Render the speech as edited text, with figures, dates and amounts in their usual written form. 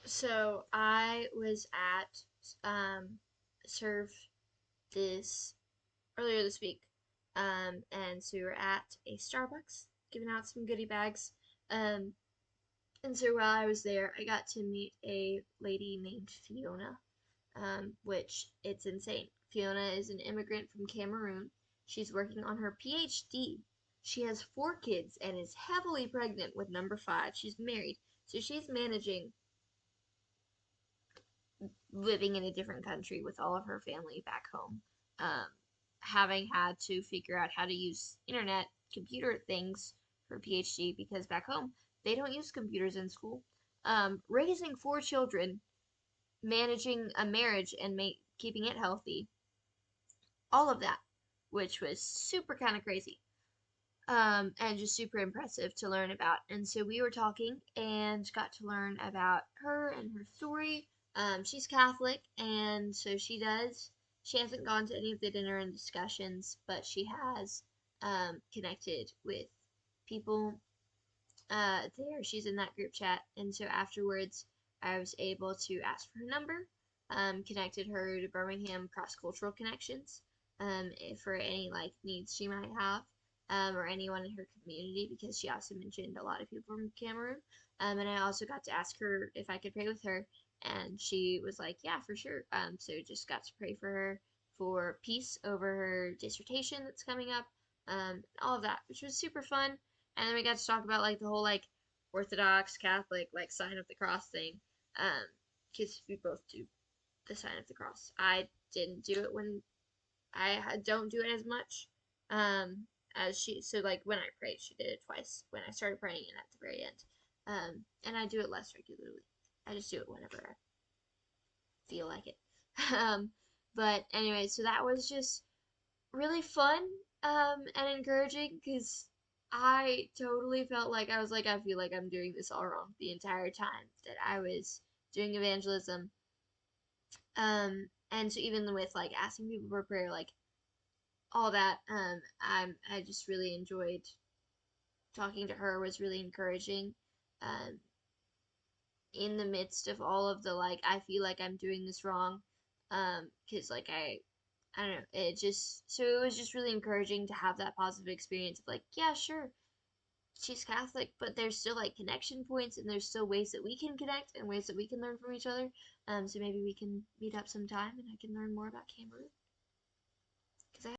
So I was at Serve this earlier this week, and so we were at a Starbucks giving out some goodie bags. Um, and so while I was there, I got to meet a lady named Fiona, which it's insane. Fiona is an immigrant from Cameroon. She's working on her PhD. She has 4 kids and is heavily pregnant with number 5. She's married, so she's managing living in a different country with all of her family back home, um, having had to figure out how to use internet computer things for PhD because back home they don't use computers in school. Raising 4 children, managing a marriage and keeping it healthy, all of that, which was super kind of crazy. And just super impressive to learn about. And so we were talking and got to learn about her and her story. She's Catholic, and so she hasn't gone to any of the dinner and discussions, but she has connected with people there. She's in that group chat, and so afterwards, I was able to ask for her number, connected her to Birmingham Cross Cultural Connections, for any like needs she might have, or anyone in her community, because she also mentioned a lot of people from Cameroon. And I also got to ask her if I could pray with her, and she was like, "Yeah, for sure." So just got to pray for her for peace over her dissertation that's coming up, all of that, which was super fun. And then we got to talk about like the whole like Orthodox Catholic like sign of the cross thing, um, because we both do the sign of the cross. I didn't do it when don't do it as much, as she. So like when I prayed, she did it twice. When I started praying and at the very end, and I do it less regularly. I just do it whenever I feel like it. um, but anyway, so that was just really fun, and encouraging because I totally felt like I was like, I feel like I'm doing this all wrong the entire time that I was doing evangelism. And so even with like asking people for prayer, like all that, I just really enjoyed talking to her. Was really encouraging, um, in the midst of all of the like, I feel like I'm doing this wrong, because like I don't know, it just so it was just really encouraging to have that positive experience of like, yeah, sure, she's Catholic, but there's still like connection points and there's still ways that we can connect and ways that we can learn from each other. So maybe we can meet up sometime and I can learn more about Cameroon.